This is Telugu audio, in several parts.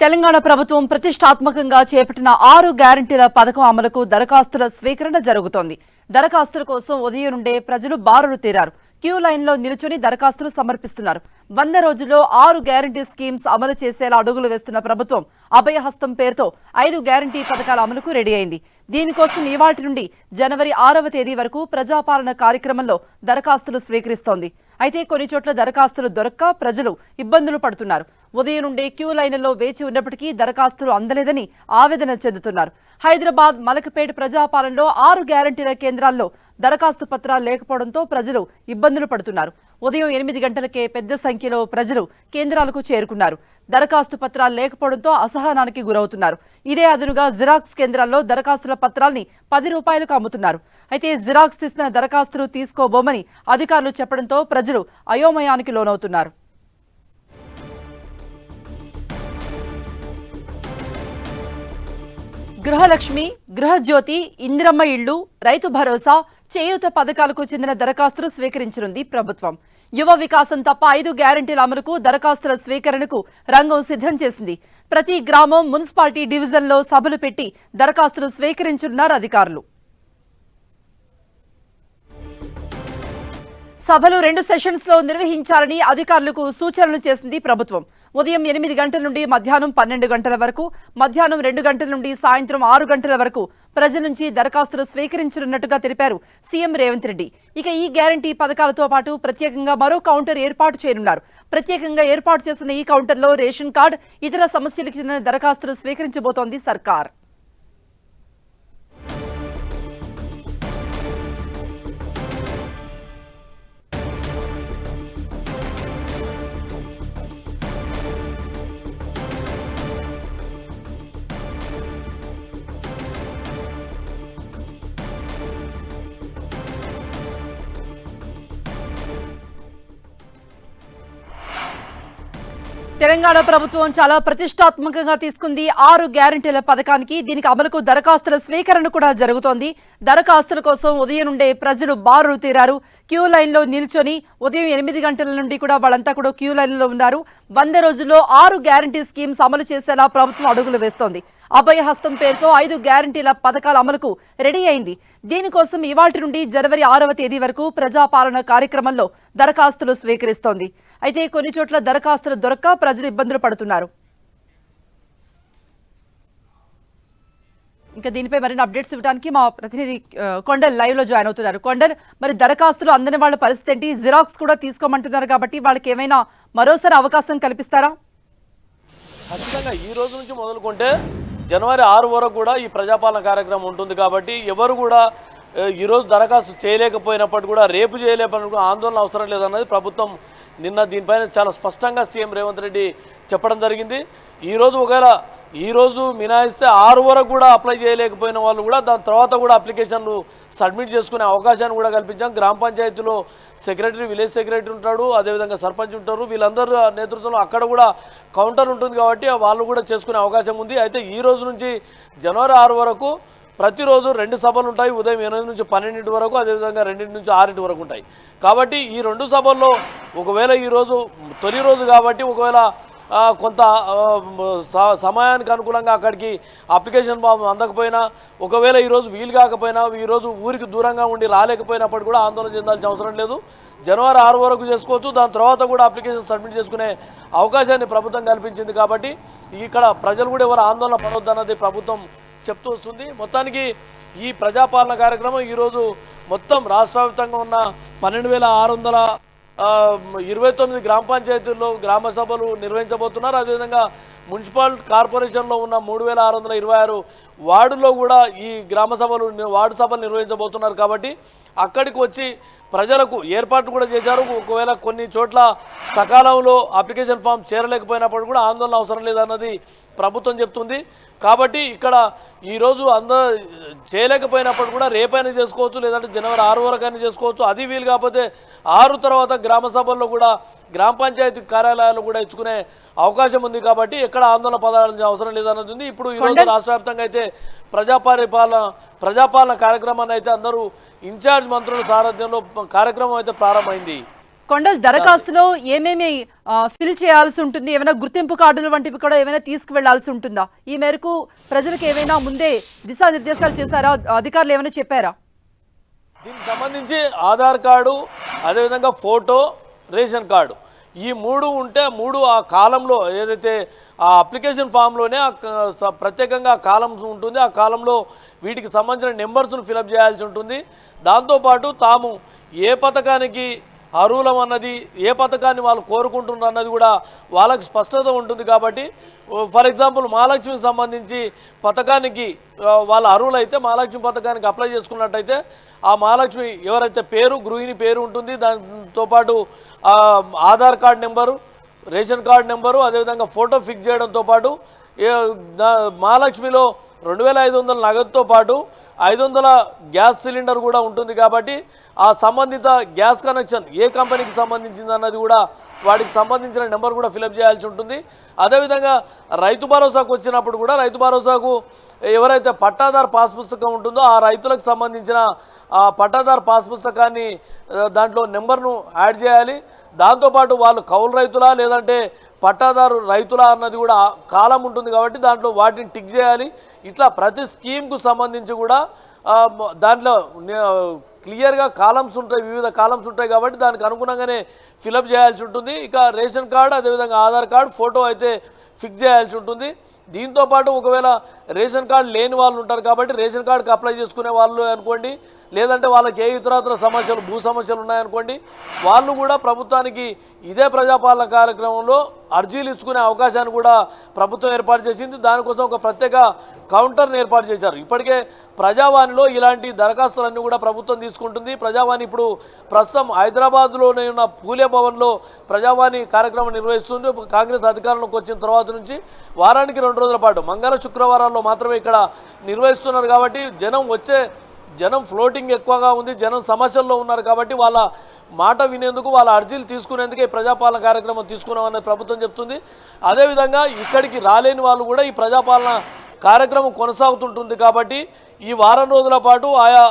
తెలంగాణ ప్రభుత్వం ప్రతిష్టాత్మకంగా చేపట్టిన 6 గ్యారంటీల పథకం అమలుకు దరఖాస్తుల స్వీకరణ జరుగుతోంది. దరఖాస్తుల కోసం ఉదయం నుండే ప్రజలు బారులు తీరారు. క్యూ లైన్లో నిలుచుని దరఖాస్తులు సమర్పిస్తున్నారు. 100 రోజుల్లో 6 గ్యారంటీ స్కీమ్స్ అమలు చేసేలా అడుగులు వేస్తున్న ప్రభుత్వం అభయహస్తం పేరుతో 5 గ్యారంటీ పథకాల అమలుకు రెడీ అయింది. దీనికోసం ఇవాళ్టి నుండి జనవరి 6వ తేదీ వరకు ప్రజాపాలన కార్యక్రమంలో దరఖాస్తులు స్వీకరిస్తోంది. అయితే కొన్ని చోట్ల దరఖాస్తులు దొరక్క ప్రజలు ఇబ్బందులు పడుతున్నారు. ఉదయం నుండే క్యూ లైన్లలో వేచి ఉన్నప్పటికీ దరఖాస్తులు అందలేదని ఆవేదన చెందుతున్నారు. హైదరాబాద్, మలకపేట ప్రజాపాలనలో 6 గ్యారంటీల కేంద్రాల్లో దరఖాస్తు పత్రాలు లేకపోవడంతో ప్రజలు ఇబ్బందులు పడుతున్నారు. ఉదయం 8 గంటలకే పెద్ద సంఖ్యలో ప్రజలు కేంద్రాలకు చేరుకున్నారు. దరఖాస్తు పత్రాలు లేకపోవడంతో అసహనానికి గురవుతున్నారు. ఇదే అదునుగా జిరాక్స్ కేంద్రాల్లో దరఖాస్తుల పత్రాల్ని 10 రూపాయలకు అమ్ముతున్నారు. అయితే జిరాక్స్ తీసిన దరఖాస్తులు తీసుకోబోమని అధికారులు చెప్పడంతో ప్రజలు అయోమయానికి లోనవుతున్నారు. గృహలక్ష్మి, గృహజ్యోతి, ఇందిరమ్మ ఇళ్లు, రైతు భరోసా, చేయూత పథకాలకు చెందిన దరఖాస్తులు స్వీకరించనుంది ప్రభుత్వం. యువ వికాసం తప్ప 5 గ్యారంటీల అమలుకు దరఖాస్తుల స్వీకరణకు రంగం సిద్ధం చేసింది. ప్రతి గ్రామం, మున్సిపాలిటీ డివిజన్లో సభలు పెట్టి దరఖాస్తులు స్వీకరించనున్నారు అధికారులు. సభలు 2 సెషన్స్ లో నిర్వహించాలని అధికారులకు సూచనలు చేసింది ప్రభుత్వం. ఉదయం 8 గంటల నుండి మధ్యాహ్నం 12 గంటల వరకు, మధ్యాహ్నం 2 గంటల నుండి సాయంత్రం 6 గంటల వరకు ప్రజల నుంచి దరఖాస్తులు స్వీకరించనున్నట్టుగా తెలిపారు సీఎం రేవంత్ రెడ్డి. ఇక ఈ గ్యారంటీ పథకాలతో పాటు ప్రత్యేకంగా మరో కౌంటర్ ఏర్పాటు చేయనున్నారు. ప్రత్యేకంగా ఏర్పాటు చేసిన ఈ కౌంటర్లో రేషన్ కార్డు, ఇతర సమస్యలకు చెందిన దరఖాస్తులు స్వీకరించబోతోంది సర్కార్. తెలంగాణ ప్రభుత్వం చాలా ప్రతిష్టాత్మకంగా తీసుకుంది 6 గ్యారంటీల పథకానికి. దీనికి అమలుకు దరఖాస్తుల స్వీకరణ కూడా జరుగుతోంది. దరఖాస్తుల కోసం ఉదయం నుండే ప్రజలు బారులు తీరారు. క్యూ లైన్లో నిల్చొని ఉదయం 8 గంటల నుండి కూడా వాళ్ళంతా కూడా క్యూ లైన్లో ఉన్నారు. 100 రోజుల్లో 6 గ్యారంటీ స్కీమ్స్ అమలు చేసేలా ప్రభుత్వం అడుగులు వేస్తోంది. అభయహస్తం పేరుతో 5 గ్యారంటీల పథకాల అమలుకు రెడీ అయింది. దీనికోసం ఇవాళ్టి నుండి జనవరి 6వ తేదీ వరకు ప్రజాపాలన కార్యక్రమంలో దరఖాస్తులు స్వీకరిస్తోంది. అయితే కొన్ని చోట్ల దరఖాస్తులు దొరక్క ప్రజలు ఇబ్బందులు పడుతున్నారు. ఇంకా దీనిపై మరిన్ని అప్డేట్స్ ఇవ్వడానికి మా ప్రతినిధి కొండల్ లైవ్ లో జాయిన్ అవుతున్నారు. కొండల్, మరి దరఖాస్తులు అందని వాళ్ళ పరిస్థితి ఏంటి? జిరాక్స్ కూడా తీసుకోమంటున్నారు కాబట్టి వాళ్ళకి ఏమైనా మరోసారి అవకాశం కల్పిస్తారా? ఖచ్చితంగా ఈ రోజు నుంచి మొదలుకుంటే జనవరి 6 వరకు కూడా ఈ ప్రజాపాలన కార్యక్రమం ఉంటుంది కాబట్టి ఎవరు కూడా ఈరోజు దరఖాస్తు చేయలేకపోయినప్పటికీ కూడా రేపు చేయలేకపోయినప్పుడు ఆందోళన అవసరం లేదన్నది ప్రభుత్వం నిన్న దీనిపైన చాలా స్పష్టంగా సీఎం రేవంత్ రెడ్డి చెప్పడం జరిగింది. ఈరోజు మినహాయిస్తే 6 వరకు కూడా అప్లై చేయలేకపోయిన వాళ్ళు కూడా దాని తర్వాత కూడా అప్లికేషన్లు సబ్మిట్ చేసుకునే అవకాశాన్ని కూడా కల్పించాం. గ్రామ పంచాయతీలో సెక్రటరీ, విలేజ్ సెక్రటరీ ఉంటాడు, అదేవిధంగా సర్పంచ్ ఉంటారు. వీళ్ళందరూ నేతృత్వంలో అక్కడ కూడా కౌంటర్ ఉంటుంది కాబట్టి వాళ్ళు కూడా చేసుకునే అవకాశం ఉంది. అయితే ఈ రోజు నుంచి జనవరి 6 వరకు ప్రతిరోజు 2 సభలు ఉంటాయి. ఉదయం 8 నుంచి 12 వరకు, అదేవిధంగా 2 నుంచి 6 వరకు ఉంటాయి. కాబట్టి ఈ 2 సభల్లో ఒకవేళ ఈరోజు తొలి రోజు కాబట్టి ఒకవేళ కొంత సమయానికి అనుకూలంగా అక్కడికి అప్లికేషన్ ఫామ్ అందకపోయినా, ఒకవేళ ఈరోజు వీలు కాకపోయినా, ఈరోజు ఊరికి దూరంగా ఉండి రాలేకపోయినప్పుడు కూడా ఆందోళన చెందాల్సిన అవసరం లేదు. జనవరి 6 వరకు చేసుకోవచ్చు. దాని తర్వాత కూడా అప్లికేషన్ సబ్మిట్ చేసుకునే అవకాశాన్ని ప్రభుత్వం కల్పించింది. కాబట్టి ఇక్కడ ప్రజలు కూడా ఎవరు ఆందోళన పడవద్దన్నది ప్రభుత్వం చెప్తూ వస్తుంది. మొత్తానికి ఈ ప్రజాపాలన కార్యక్రమం ఈరోజు మొత్తం రాష్ట్ర వ్యాప్తంగా ఉన్న 12,629 గ్రామ పంచాయతీల్లో గ్రామ సభలు నిర్వహించబోతున్నారు. అదేవిధంగా మున్సిపల్ కార్పొరేషన్లో ఉన్న 3,626 వార్డుల్లో కూడా ఈ వార్డు సభలు నిర్వహించబోతున్నారు. కాబట్టి అక్కడికి వచ్చి ప్రజలకు ఏర్పాటు కూడా చేశారు. ఒకవేళ కొన్ని చోట్ల సకాలంలో అప్లికేషన్ ఫామ్ చేరలేకపోయినప్పుడు కూడా ఆందోళన అవసరం లేదన్నది ప్రభుత్వం చెప్తుంది. కాబట్టి ఇక్కడ ఈరోజు చేయలేకపోయినప్పుడు కూడా రేపైనా చేసుకోవచ్చు, లేదంటే జనవరి 6 వరకు అయినా చేసుకోవచ్చు. అది వీలు కాకపోతే 6 తర్వాత గ్రామ సభల్లో కూడా గ్రామ పంచాయతీ కార్యాలయాలు కూడా ఇచ్చుకునే అవకాశం ఉంది. కాబట్టి ఎక్కడ ఆందోళన పడాల్సిన అవసరం లేదన్నది ఉంది. ఇప్పుడు ఈరోజు రాష్ట్ర వ్యాప్తంగా అయితే ప్రజాపాలన కార్యక్రమాన్ని అయితే అందరూ ఇన్ఛార్జ్ మంత్రుల సారథ్యంలో కార్యక్రమం అయితే ప్రారంభమైంది. కొండల్ దరఖాస్తులో ఏమేమి ఫిల్ చేయాల్సి ఉంటుంది, ఏమైనా గుర్తింపు కార్డులు వంటివి కూడా ఏమైనా తీసుకువెళ్లాల్సి ఉంటుందా? ఈ మేరకు ప్రజలకు ఏమైనా ముందే దిశానిర్దేశాలు చేశారా? అధికారులు ఏమైనా చెప్పారా? దీనికి సంబంధించి ఆధార్ కార్డు, అదేవిధంగా ఫోటో, రేషన్ కార్డు, ఈ మూడు ఉంటే ఆ కాలంలో ఏదైతే ఆ అప్లికేషన్ ఫామ్లోనే ప్రత్యేకంగా ఆ కాలం ఉంటుంది. ఆ కాలంలో వీటికి సంబంధించిన నెంబర్స్ను ఫిలప్ చేయాల్సి ఉంటుంది. దాంతోపాటు తాము ఏ పథకానికి అర్హులం అన్నది, ఏ పథకాన్ని వాళ్ళు కోరుకుంటున్నారు అన్నది కూడా వాళ్ళకి స్పష్టత ఉంటుంది. కాబట్టి ఫర్ ఎగ్జాంపుల్ మహాలక్ష్మికి సంబంధించి పథకానికి వాళ్ళ అర్హులైతే మహాలక్ష్మి పథకానికి అప్లై చేసుకున్నట్టయితే ఆ మహాలక్ష్మి ఎవరైతే పేరు, గృహిణి పేరు ఉంటుంది, దాంతోపాటు Aadhaar card number, ration card number, అదేవిధంగా ఫోటో ఫిక్స్ చేయడంతో పాటు మహాలక్ష్మిలో 2500 నగదుతో పాటు 500 గ్యాస్ సిలిండర్ కూడా ఉంటుంది. కాబట్టి ఆ సంబంధిత గ్యాస్ కనెక్షన్ ఏ కంపెనీకి సంబంధించింది అన్నది కూడా వాటికి సంబంధించిన నెంబర్ కూడా ఫిలప్ చేయాల్సి ఉంటుంది. అదేవిధంగా రైతు భరోసాకు వచ్చినప్పుడు కూడా రైతు భరోసాకు ఎవరైతే పట్టాదారు పాస్ పుస్తకం ఉంటుందో ఆ రైతులకు సంబంధించిన ఆ పట్టాదారు పాస్ పుస్తకాన్ని దాంట్లో నెంబర్ను యాడ్ చేయాలి. దాంతోపాటు వాళ్ళు కౌలు రైతులా లేదంటే పట్టాదారు రైతులా అన్నది కూడా కాలం ఉంటుంది. కాబట్టి దాంట్లో వాటిని టిక్ చేయాలి. ఇట్లా ప్రతి స్కీమ్కు సంబంధించి కూడా దాంట్లో క్లియర్గా కాలమ్స్ ఉంటాయి, వివిధ కాలమ్స్ ఉంటాయి. కాబట్టి దానికి అనుగుణంగానే ఫిలప్ చేయాల్సి ఉంటుంది. ఇక రేషన్ కార్డు, అదేవిధంగా ఆధార్ కార్డు, ఫోటో అయితే ఫిక్స్ చేయాల్సి ఉంటుంది. దీంతోపాటు ఒకవేళ రేషన్ కార్డు లేని వాళ్ళు ఉంటారు కాబట్టి రేషన్ కార్డుకి అప్లై చేసుకునే వాళ్ళు అనుకోండి, లేదంటే వాళ్ళకి ఏ ఇతరత్ర సమస్యలు, భూ సమస్యలు ఉన్నాయనుకోండి, వాళ్ళు కూడా ప్రభుత్వానికి ఇదే ప్రజాపాలన కార్యక్రమంలో అర్జీలు ఇచ్చుకునే అవకాశాన్ని కూడా ప్రభుత్వం ఏర్పాటు చేసింది. దానికోసం ఒక ప్రత్యేక కౌంటర్ని ఏర్పాటు చేశారు. ఇప్పటికే ప్రజావాణిలో ఇలాంటి దరఖాస్తులన్నీ కూడా ప్రభుత్వం తీసుకుంటుంది. ప్రజావాణి ఇప్పుడు ప్రస్తుతం హైదరాబాద్లోనే ఉన్న పూలే భవన్లో ప్రజావాణి కార్యక్రమం నిర్వహిస్తుంది. కాంగ్రెస్ అధికారంలోకి వచ్చిన తర్వాత నుంచి వారానికి 2 రోజుల పాటు మంగళ శుక్రవారాల్లో మాత్రమే ఇక్కడ నిర్వహిస్తున్నారు. కాబట్టి జనం ఫ్లోటింగ్ ఎక్కువగా ఉంది, జనం సమస్యల్లో ఉన్నారు. కాబట్టి వాళ్ళ మాట వినేందుకు, వాళ్ళ అర్జీలు తీసుకునేందుకే ప్రజాపాలన కార్యక్రమం తీసుకున్నామని ప్రభుత్వం చెప్తుంది. అదేవిధంగా ఇక్కడికి రాలేని వాళ్ళు కూడా ఈ ప్రజాపాలన కార్యక్రమం కొనసాగుతుంటుంది. కాబట్టి ఈ వారం రోజుల పాటు ఆయా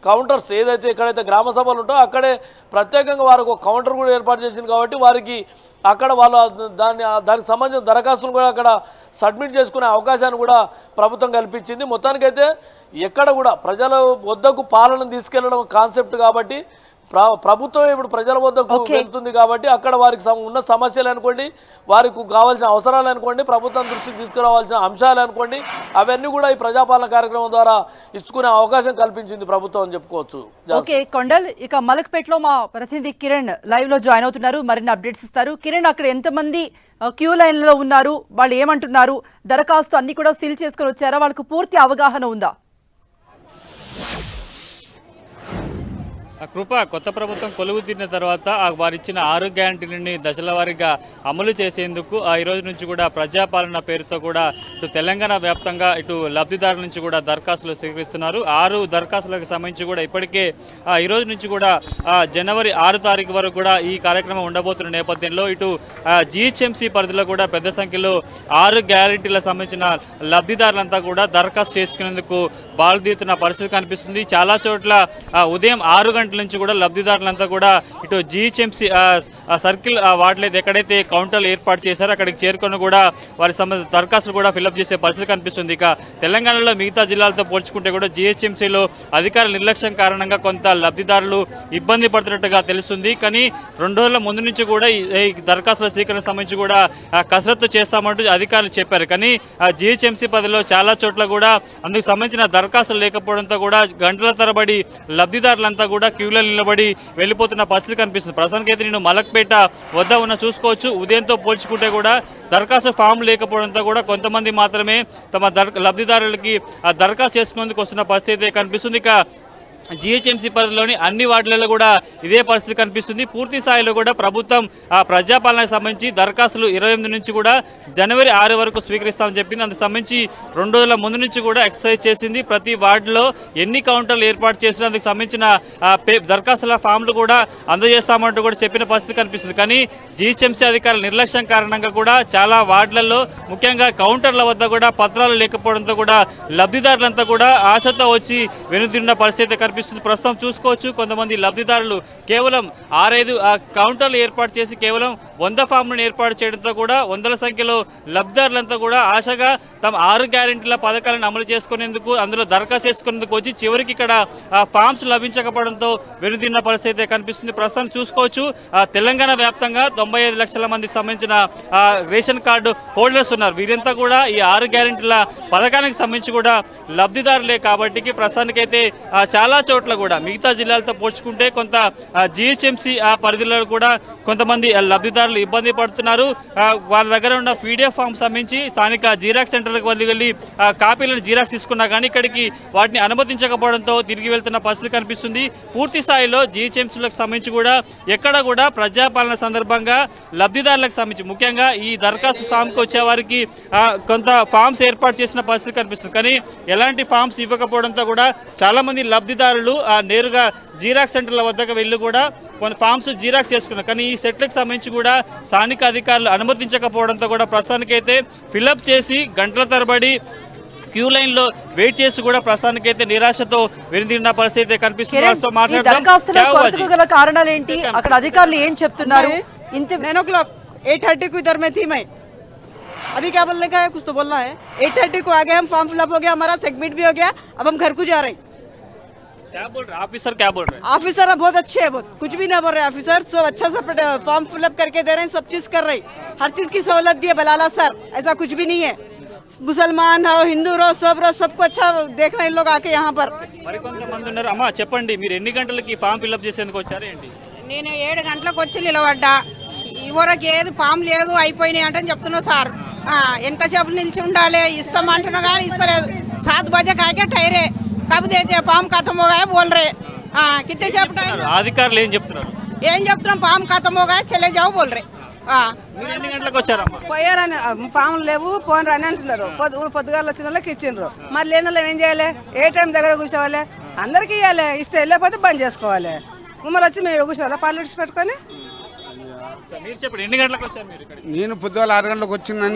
కౌంటర్స్ ఏదైతే ఎక్కడైతే గ్రామ సభలు ఉంటాయో అక్కడే ప్రత్యేకంగా వారికి ఒక కౌంటర్ కూడా ఏర్పాటు చేసింది. కాబట్టి వారికి అక్కడ వాళ్ళ దానికి సంబంధించిన దరఖాస్తులు కూడా అక్కడ సబ్మిట్ చేసుకునే అవకాశాన్ని కూడా ప్రభుత్వం కల్పించింది. మొత్తానికైతే ఎక్కడ కూడా ప్రజల వద్దకు పాలన తీసుకెళ్లడం కాన్సెప్ట్. కాబట్టి ప్రభుత్వం ఇప్పుడు ప్రజల వద్దకు వెళ్తుంది. కాబట్టి అక్కడ వారికి ఉన్న సమస్యలు అనుకోండి, వారికి కావాల్సిన అవసరాలు అనుకోండి, ప్రభుత్వం దృష్టికి తీసుకురావాల్సిన అంశాలు అనుకోండి, అవన్నీ కూడా ఈ ప్రజాపాలన కార్యక్రమం ద్వారా ఇచ్చుకునే అవకాశం కల్పించింది ప్రభుత్వం అని చెప్పుకోవచ్చు. ఓకే కొండల్, ఇక మలక్పేటలో మా ప్రతినిధి కిరణ్ లైవ్ లో జాయిన్ అవుతున్నారు, మరిన్ని అప్డేట్స్ ఇస్తారు. కిరణ్, అక్కడ ఎంతమంది క్యూ లైన్ లో ఉన్నారు, వాళ్ళు ఏమంటున్నారు, దరఖాస్తు అన్ని కూడా ఫిల్ చేసుకుని వచ్చారా, వాళ్ళకు పూర్తి అవగాహన ఉందా? కృప కొత్త ప్రభుత్వం కొలువు తీరిన తర్వాత వారిచ్చిన 6 గ్యారంటీలని దశల వారీగా అమలు చేసేందుకు ఈ రోజు నుంచి కూడా ప్రజాపాలన పేరుతో కూడా ఇటు తెలంగాణ వ్యాప్తంగా ఇటు లబ్ధిదారుల నుంచి కూడా దరఖాస్తులు స్వీకరిస్తున్నారు. 6 దరఖాస్తులకు సంబంధించి కూడా ఇప్పటికే ఈ రోజు నుంచి కూడా జనవరి 6 తారీఖు వరకు కూడా ఈ కార్యక్రమం ఉండబోతున్న నేపథ్యంలో ఇటు జిహెచ్ఎంసీ పరిధిలో కూడా పెద్ద సంఖ్యలో 6 గ్యారంటీలకు సంబంధించిన లబ్ధిదారులంతా కూడా దరఖాస్తు చేసుకునేందుకు బాల్దీతున్న పరిస్థితి కనిపిస్తుంది. చాలా చోట్ల ఉదయం 6 గంటల నుంచి కూడా లబ్ధిదారులంతా కూడా ఇటు జిహెచ్ఎంసీ సర్కిల్ వార్డులో ఎక్కడైతే కౌంటర్లు ఏర్పాటు చేశారో అక్కడికి చేరుకొని కూడా వారి సంబంధించిన దరఖాస్తులు కూడా ఫిలప్ చేసే పరిస్థితి కనిపిస్తుంది. ఇక తెలంగాణలో మిగతా జిల్లాలతో పోల్చుకుంటే కూడా జిహెచ్ఎంసీలో అధికారుల నిర్లక్ష్యం కారణంగా కొంత లబ్ధిదారులు ఇబ్బంది పడుతున్నట్టుగా తెలుస్తుంది. కానీ 2 రోజుల ముందు నుంచి కూడా ఈ దరఖాస్తుల స్వీకరణ సంబంధించి కూడా కసరత్తు చేస్తామంటూ అధికారులు చెప్పారు. కానీ జిహెచ్ఎంసీ పరిధిలో చాలా చోట్ల కూడా అందుకు సంబంధించిన దరఖాస్తులు లేకపోవడంతో కూడా గంటల తరబడి లబ్ధిదారులంతా కూడా క్యూలో నిలబడి వెళ్ళిపోతున్న పరిస్థితి కనిపిస్తుంది. ప్రస్తుతానికైతే నేను మలక్పేట వద్ద ఉన్న చూసుకోవచ్చు. ఉదయంతో పోల్చుకుంటే కూడా దరఖాస్తు ఫామ్ లేకపోవడంతో కూడా కొంతమంది మాత్రమే తమ లబ్ధిదారులకి దరఖాస్తు చేసుకునేందుకు వస్తున్న పరిస్థితి కనిపిస్తుంది. ఇక జిహెచ్ఎంసీ పరిధిలోని అన్ని వార్డులలో కూడా ఇదే పరిస్థితి కనిపిస్తుంది. పూర్తి స్థాయిలో కూడా ప్రభుత్వం ప్రజాపాలనకు సంబంధించి దరఖాస్తులు 28 నుంచి కూడా జనవరి 6 వరకు స్వీకరిస్తామని చెప్పింది. అందుకు సంబంధించి 2 రోజుల ముందు నుంచి కూడా ఎక్సర్సైజ్ చేసింది. ప్రతి వార్డులో ఎన్ని కౌంటర్లు ఏర్పాటు చేసినా అందుకు సంబంధించిన దరఖాస్తుల ఫామ్లు కూడా అందజేస్తామంటూ కూడా చెప్పిన పరిస్థితి కనిపిస్తుంది. కానీ జిహెచ్ఎంసీ అధికారుల నిర్లక్ష్యం కారణంగా కూడా చాలా వార్డులలో ముఖ్యంగా కౌంటర్ల వద్ద కూడా పత్రాలు లేకపోవడంతో కూడా లబ్ధిదారులంతా కూడా ఆశతో వచ్చి వెనుదిరిన పరిస్థితి కనిపిస్తుంది. ప్రస్తుతం చూసుకోవచ్చు కొంతమంది లబ్ధిదారులు కేవలం 6-5 కౌంటర్లు ఏర్పాటు చేసి కేవలం 100 ఫామ్లను ఏర్పాటు చేయడంతో కూడా వందల సంఖ్యలో లబ్ధిదారులంతా కూడా ఆశగా తమ 6 గ్యారెంటీల పథకాలను అమలు చేసుకునేందుకు అందులో దరఖాస్తు చేసుకునేందుకు వచ్చి చివరికి ఇక్కడ ఫామ్స్ లభించకపోవడంతో వెనుదిన్న పరిస్థితి కనిపిస్తుంది. ప్రస్తుతం చూసుకోవచ్చు తెలంగాణ వ్యాప్తంగా 95 లక్షల మందికి సంబంధించిన రేషన్ కార్డు హోల్డర్స్ ఉన్నారు. వీరంతా కూడా ఈ 6 గ్యారెంటీల పథకానికి సంబంధించి కూడా లబ్ధిదారులే కాబట్టి ప్రస్తుతానికైతే చాలా చోట్ల కూడా మిగతా జిల్లాలతో పోల్చుకుంటే కొంత జిహెచ్ఎంసీ పరిధిలో కూడా కొంతమంది లబ్ధిదారులు ఇబ్బంది పడుతున్నారు. వాళ్ళ దగ్గర ఉన్న పీడిఎఫ్ ఫామ్ సంబంధించి స్థానిక జీరాక్స్ సెంటర్లకు వెళ్ళి కాపీలను జీరాక్స్ తీసుకున్నా కానీ ఇక్కడికి వాటిని అనుమతించకపోవడంతో తిరిగి వెళ్తున్న పరిస్థితి కనిపిస్తుంది. పూర్తి స్థాయిలో జిహెచ్ఎంసీలకు సంబంధించి కూడా ఎక్కడ కూడా ప్రజాపాలన సందర్భంగా లబ్ధిదారులకు సంబంధించి ముఖ్యంగా ఈ దరఖాస్తు ఫామ్కి వచ్చే వారికి కొంత ఫామ్స్ ఏర్పాటు చేసిన పరిస్థితి కనిపిస్తుంది. కానీ ఎలాంటి ఫామ్స్ ఇవ్వకపోవడంతో కూడా చాలా మంది లబ్ధిదారులు నేరుగా జీరాక్స్ సెంటర్ల వద్దకు వెళ్ళి కూడా కొన్ని ఫామ్స్ జీరాక్స్ చేసుకున్నారు. కానీ ఈ సెట్లకు సంబంధించి కూడా స్థానిక అధికారులు అనుమతించకపోవడంతో కూడా ప్రస్తుతానికైతే ఫిలప్ చేసి గంటల తరబడి క్యూ లైన్ లో వెయిట్ చేసి కూడా ప్రస్తుతానికైతే నిరాశతో వెనుదిన్న పరిస్థితి కనిపిస్తుంది. గల కారణాలు ఏంటి, అక్కడ అధికారులు ఏం చెప్తున్నారు? 8:30 को इधर में थी मैं, अभी क्या बोलने का है, कुछ तो बोलना है। 8:30 को आ गए हम, फॉर्म फिलअप हो गया, हमारा सेगमेंट भी हो गया, अब हम घर को जा रहे हैं। क्या बोल रहे ऑफिसर, क्या बोल रहे हैं? ऑफिसर बहुत अच्छे है, बहुत कुछ भी ना बोल रहे ऑफिसर, सब अच्छा सा फॉर्म फिलअप करके दे रहे हैं, सब चीज कर रहे हैं, हर चीज की सहूलत दी है बलाला सर, ऐसा कुछ भी नहीं है। मुसलमान हो हिंदू रो सबको अच्छा देख रहे हैं इन लोग आके यहाँ पर। మరికొంతమంది ఉన్నారు. అమ్మా చెప్పండి, మీరు ఎన్ని గంటలకి ఫామ్ ఫిల్అప్ చేసేందుకు వచ్చారు ఏంటి? నేను 7 గంటలకు వచ్చి నిలబడ్డా, ఇవరకు ఏది ఫామ్ లేదు అయిపోయినాయి అంటే చెప్తున్నా సార్. ఎంతసేపు నిలిచి ఉండాలి, ఇస్తామంటున్నా కానీ ఇస్తలేదు. 7 बजे కాకే టైరే కబ్ దేతే ఫామ్ ఖతం హో గయా బోల్ రే, కిత్తే సేపు టైం. అధికారులు ఏం చెప్తున్నారు? ఏం చెప్తున్నాం, ఫామ్ ఖతం హో గయా చలే జాओ బోల్ రే. మీరు ఎన్ని గంటలకు వచ్చారమ్మా? పోయారని పాములు లేవు పోని రని అంటున్నారు. పొద్దుగాలు వచ్చిన వాళ్ళకి ఇచ్చిండ్రు, మరి లేని వాళ్ళు ఏం చేయాలి? ఏ టైం దగ్గర కూర్చోవాలి? అందరికి ఇవ్వాలి, ఇస్తే వెళ్ళకపోతే బంద్ చేసుకోవాలి. మమ్మల్ని వచ్చి మేము కూర్చోవాలి పాలిటిక్స్ పెట్టుకొని. మీరు చెప్పండి, ఎన్ని గంటలకు వచ్చారు మీరు ఇక్కడికి? నేను పొద్దుగాల 6 గంటలకు వచ్చినా.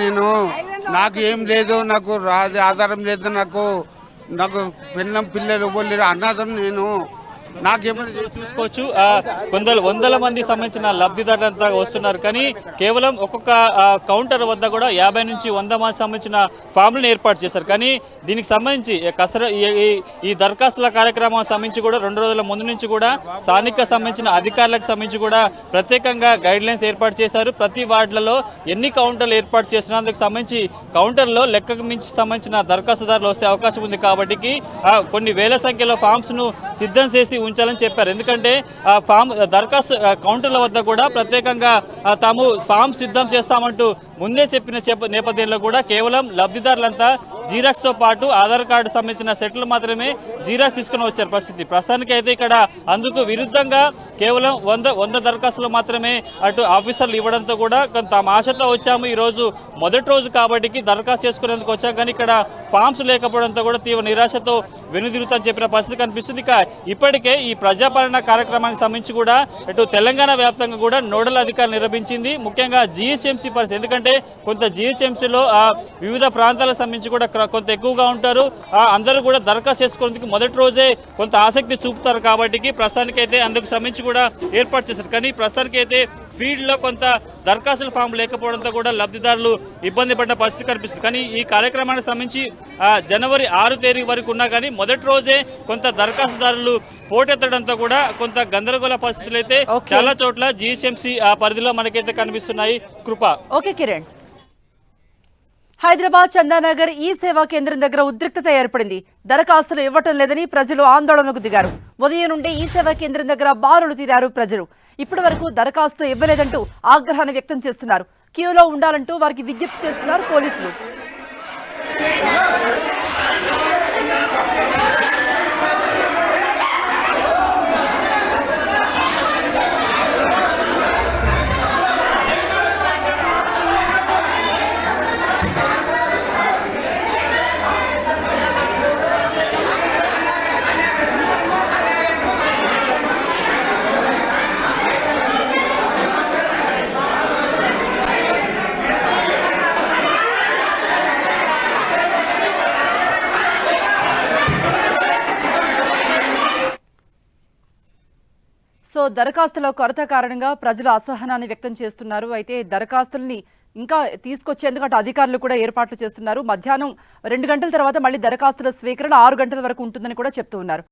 నాకు ఏం లేదు, నాకు ఆధారం లేదు, నాకు పిల్లలు ఇవ్వలేరు, అనాథం నేను. నాకేమైనా చూసుకోవచ్చు వందల మంది సంబంధించిన లబ్ధిదారులంతా వస్తున్నారు. కానీ కేవలం ఒక్కొక్క కౌంటర్ వద్ద కూడా 50 నుంచి 100 మంది సంబంధించిన ఫామ్లను ఏర్పాటు చేశారు. కానీ దీనికి సంబంధించి ఈ దరఖాస్తుల కార్యక్రమం సంబంధించి కూడా 2 రోజుల ముందు నుంచి కూడా స్థానిక సంబంధించిన అధికారులకు సంబంధించి కూడా ప్రత్యేకంగా గైడ్ లైన్స్ ఏర్పాటు చేశారు. ప్రతి వార్డులలో ఎన్ని కౌంటర్లు ఏర్పాటు చేసినా అందుకు సంబంధించి కౌంటర్లో లెక్కకు మించి సంబంధించిన దరఖాస్తుదారులు వస్తే అవకాశం ఉంది. కాబట్టి కొన్ని వేల సంఖ్యలో ఫామ్స్ ను సిద్ధం చేసి ఉంచాలని చెప్పారు. ఎందుకంటే ఫామ్ దరఖాస్తు కౌంటర్ల వద్ద కూడా ప్రత్యేకంగా తాము ఫామ్ సిద్ధం చేస్తామంటూ ముందే చెప్పిన నేపథ్యంలో కూడా కేవలం లబ్ధిదారులంతా జీరాక్స్ తో పాటు ఆధార్ కార్డు సంబంధించిన సెట్లు మాత్రమే జీరాక్స్ తీసుకుని వచ్చారు పరిస్థితి. ప్రస్తుతానికి అయితే ఇక్కడ అందుకు విరుద్ధంగా కేవలం 100 దరఖాస్తులు మాత్రమే అటు ఆఫీసర్లు ఇవ్వడంతో కూడా కొంత ఆశతో వచ్చాము. ఈ రోజు మొదటి రోజు కాబట్టి దరఖాస్తు చేసుకునేందుకు వచ్చాం. కానీ ఇక్కడ ఫామ్స్ లేకపోవడంతో కూడా తీవ్ర నిరాశతో వెనుదిరుగుతామని చెప్పిన పరిస్థితి కనిపిస్తుంది. ఇక ఇప్పటికే ఈ ప్రజాపాలన కార్యక్రమానికి సంబంధించి కూడా ఇటు తెలంగాణ వ్యాప్తంగా కూడా నోడల్ అధికారులు నిర్వహించింది. ముఖ్యంగా జిహెచ్ఎంసీ పరిస్థితి, ఎందుకంటే కొంత జిహెచ్ఎంసీలో వివిధ ప్రాంతాలకు సంబంధించి కూడా కొంత ఎక్కువగా ఉంటారు. అందరూ కూడా దరఖాస్తు చేసుకునేందుకు మొదటి రోజే కొంత ఆసక్తి చూపుతారు. కాబట్టి ప్రస్తుతానికి అయితే అందుకు సంబంధించి కూడా ఏర్పాటు చేశారు. కానీ ప్రస్తుతానికి అయితే ఫీల్డ్లో కొంత దరఖాస్తుల ఫామ్ లేకపోవడంతో కూడా లబ్ధిదారులు ఇబ్బంది పడిన పరిస్థితి కనిపిస్తుంది. కానీ ఈ కార్యక్రమానికి సంబంధించి జనవరి 6 తేదీ వరకు ఉన్నా కానీ మొదటి రోజే కొంత దరఖాస్తుదారులు పోటెత్తడంతో కూడా కొంత గందరగోళ పరిస్థితులు అయితే చాలా చోట్ల జిహెచ్ఎంసీ పరిధిలో మనకైతే కనిపిస్తున్నాయి. కృప. ఓకే కిరణ్. హైదరాబాద్ చందానగర్ ఈ సేవా కేంద్రం దగ్గర ఉద్రిక్తత ఏర్పడింది. దరఖాస్తులు ఇవ్వటం లేదని ప్రజలు ఆందోళనకు దిగారు. ఉదయం నుండి ఈ సేవా కేంద్రం దగ్గర బారులు తీరారు ప్రజలు. ఇప్పటి వరకు దరఖాస్తు ఇవ్వలేదంటూ ఆగ్రహాన్ని వ్యక్తం చేస్తున్నారు. క్యూలో ఉండాలంటూ వారికి విజ్ఞప్తి చేస్తున్నారు పోలీసులు. సో దరఖాస్తుల కొరత కారణంగా ప్రజలు అసహనాన్ని వ్యక్తం చేస్తున్నారు. అయితే దరఖాస్తుల్ని ఇంకా తీసుకొచ్చేందుకు అటు అధికారులు కూడా ఏర్పాట్లు చేస్తున్నారు. మధ్యాహ్నం 2 గంటల తర్వాత మళ్ళీ దరఖాస్తుల స్వీకరణ 6 గంటల వరకు ఉంటుందని కూడా చెప్తూ ఉన్నారు.